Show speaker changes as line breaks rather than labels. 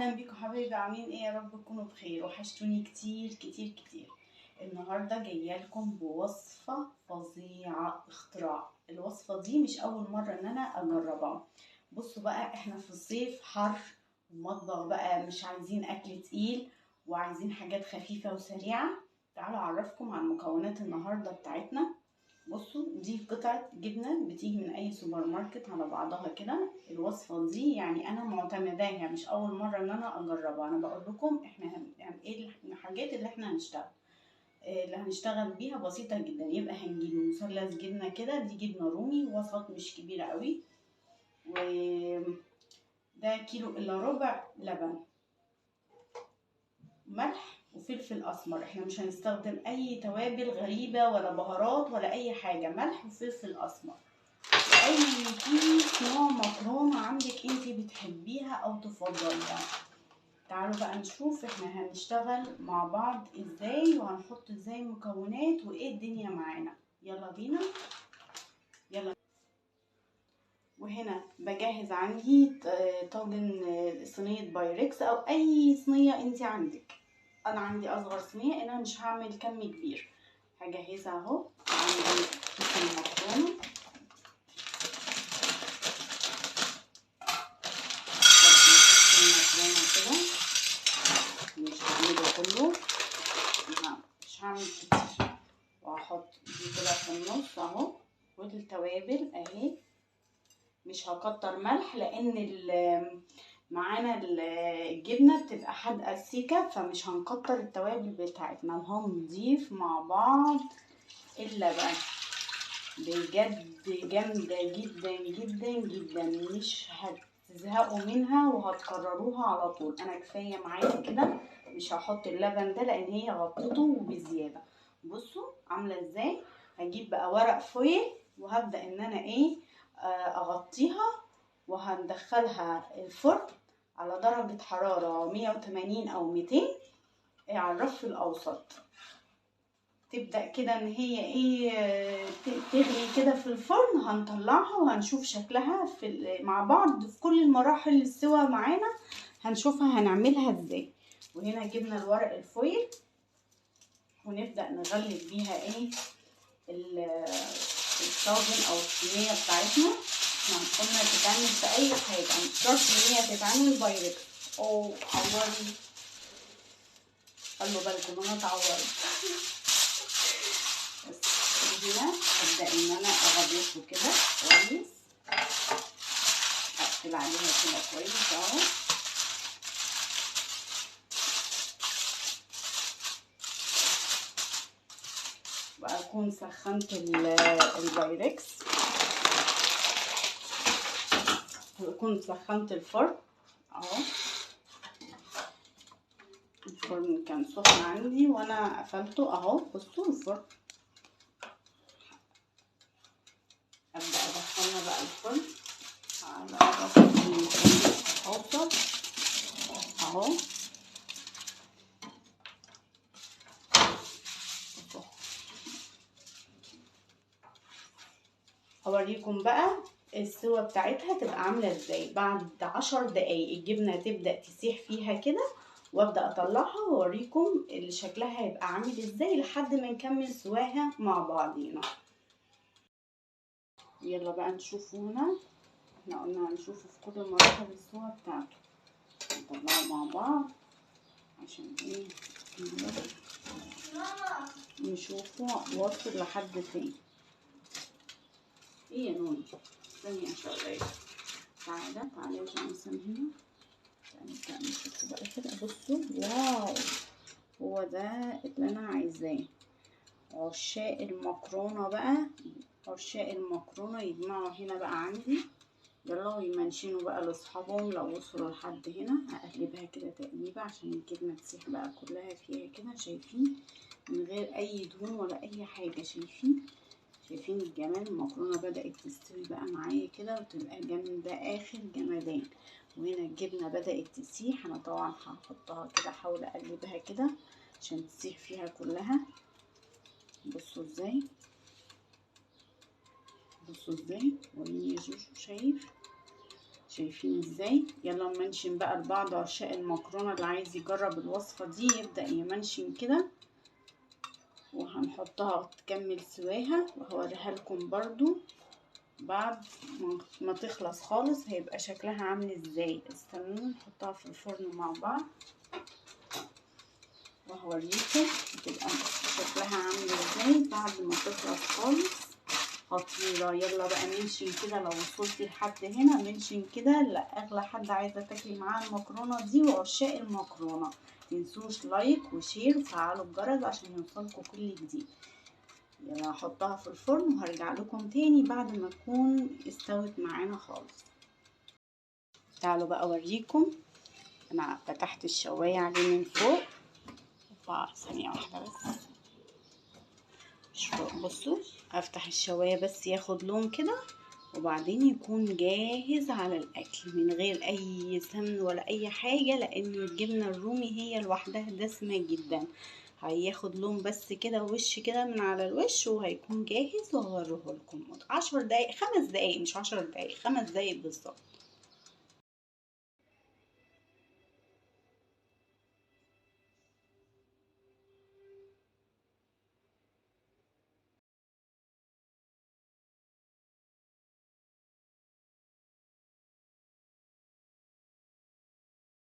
اهلا بيكم حبايبي، عاملين ايه؟ يا رب تكونوا بخير. وحشتوني كتير كتير كتير. النهارده جايه لكم بوصفه فظيعه اختراع. الوصفه دي مش اول مره ان انا اجربها. بصوا بقى، احنا في الصيف حر ومطبخ بقى، مش عايزين اكل تقيل وعايزين حاجات خفيفه وسريعه. تعالوا اعرفكم عن مكونات النهارده بتاعتنا. بصوا، دي قطعة جبنة بتيجي من أي سوبر ماركت على بعضها كده. الوصفة دي يعني أنا معتمداها، مش أول مرة إن أنا أجربها. أنا بقول لكم إحنا يعني إيه الحاجات اللي إحنا هنشتغل بيها بسيطة جدا. يبقى هنجيب مثلث جبنة كده، دي جبنة رومي وسط مش كبيرة قوي، وده كيلو إلا ربع لبن، ملح وفلفل اسمر. احنا مش هنستخدم اي توابل غريبه ولا بهارات ولا اي حاجه، ملح وفلفل اسمر. اي كيس نوع مكرونه عندك انتي بتحبيها او تفضليها. تعالوا بقى نشوف احنا هنشتغل مع بعض ازاي، وهنحط ازاي مكونات وايه الدنيا معانا. يلا بينا، يلا. وهنا بجهز عندي طاجن صينيه بايركس او اي صينيه انتي عندك. انا عندي اصغر صينيه، انا مش هعمل كم كبير. هجهزها اهو. عندي كيس المكرونه، كده مش هعمله كله، مش هعمل كتير. وهحط دي كده في النص اهو. والتوابل اهي، مش هكتر ملح لان معانا الجبنه بتبقى حادقه سيكه، فمش هنكتر التوابل بتاعتنا. وهنضيف مع بعض اللبن. بجد جامده جدا جدا جدا، مش هتزهقوا منها وهتكرروها على طول. انا كفايه معايا كده، مش هحط اللبن ده لان هي غطته بزياده. بصوا عامله ازاي. هجيب بقى ورق فويل وهبدا ان انا اغطيها، وهندخلها الفرن على درجه حراره 180 او 200 على الرف الاوسط. تبدأ كده ان هي تغلي كده في الفرن. هنطلعها وهنشوف شكلها مع بعض في كل المراحل السوا معانا، هنشوفها هنعملها ازاي. وهنا جبنا الورق الفويل، ونبدأ نغلف بيها الطاجن او الصينية بتاعتنا. احنا قلنا تتعمل في اي حاجة، مش شرط ان هي تتعمل بايركس. او عوري، خلوا بالكم انا اتعورت. هنا هبدأ ان انا اغلفه كده كويس، اقفل عليها كده كويس اهو. واكون سخنت البايركس، واكون سخنت الفرن اهو. الفرن كان سخن عندي وانا قفلته اهو. بصوا الفرن، ابدا ادخلنا بقى الفرن على درجه اوسط اهو. هوريكم بقى السوا بتاعتها تبقى عامله ازاي. بعد 10 دقايق الجبنه تبدا تسيح فيها كده، وابدا اطلعها واوريكم شكلها هيبقى عامل ازاي لحد ما نكمل سواها مع بعضينا. يلا بقى نشوفه. هنا احنا قلنا هنشوفه في كل مراحل السوا بتاعته. نطلعه مع بعض عشان نشوفه واصل لحد فين. ايه يا نوني، استني شويه. تعالى عشان مثلا هنا. تعالى نشوفه بقى كده. بصوا، واو، هو ده اللي انا عايزاه. عشاق المكرونه بقى، عشاق المكرونه يجمعوا هنا بقى عندي. يلا ويمنشنوا بقى لاصحابهم. لو وصلوا لحد هنا هقلبها كده تقليبه عشان الجبنه تسيح بقى كلها فيها كده. شايفين؟ من غير اي دهون ولا اي حاجه. شايفين الجمال؟ المكرونه بدات تستوي بقى معايا كده وتبقى جامده اخر جمدان. وهنا الجبنه بدات تسيح. انا طبعا هحطها كده، احاول اقلبها كده عشان تسيح فيها كلها. بصوا ازاي، بصوا ازاي، وريني يا جوجو. شايفين ازاي؟ يلا نمنشن بقى لبعض عشاق المكرونه اللي عايز يجرب الوصفه دي يبدا يمنشن كده، وهنحطها تكمل سواها وهوريها لكم برضو بعد ما تخلص خالص هيبقى شكلها عامل ازاي. استنوا نحطها في الفرن مع بعض وهوريكم بتبقى شكلها عامل ازاي بعد ما تخلص خالص. خطيرة. يلا بقى منشن كده لو وصلتي لحد هنا، منشن كده لأغلى حد عايزة تاكلي معاه المكرونة دي وعشاق المكرونة. متنسوش لايك وشير وفعلوا الجرس عشان يوصلكوا كل جديد. يلا هحطها في الفرن وهرجع لكم تاني بعد ما تكون استوت معانا خالص. تعالوا بقى اوريكم. انا فتحت الشواية عليه من فوق. ثانية واحدة بس. بصوا افتح الشواية بس ياخد لون كده وبعدين يكون جاهز على الاكل من غير اي سمن ولا اي حاجة، لان الجبنة الرومي هي لوحدها دسمة جدا. هياخد لون بس كده وش كده من على الوش وهيكون جاهز وهوريه لكم 10 دقايق 5 دقايق مش 10 دقايق 5 دقايق بالظبط.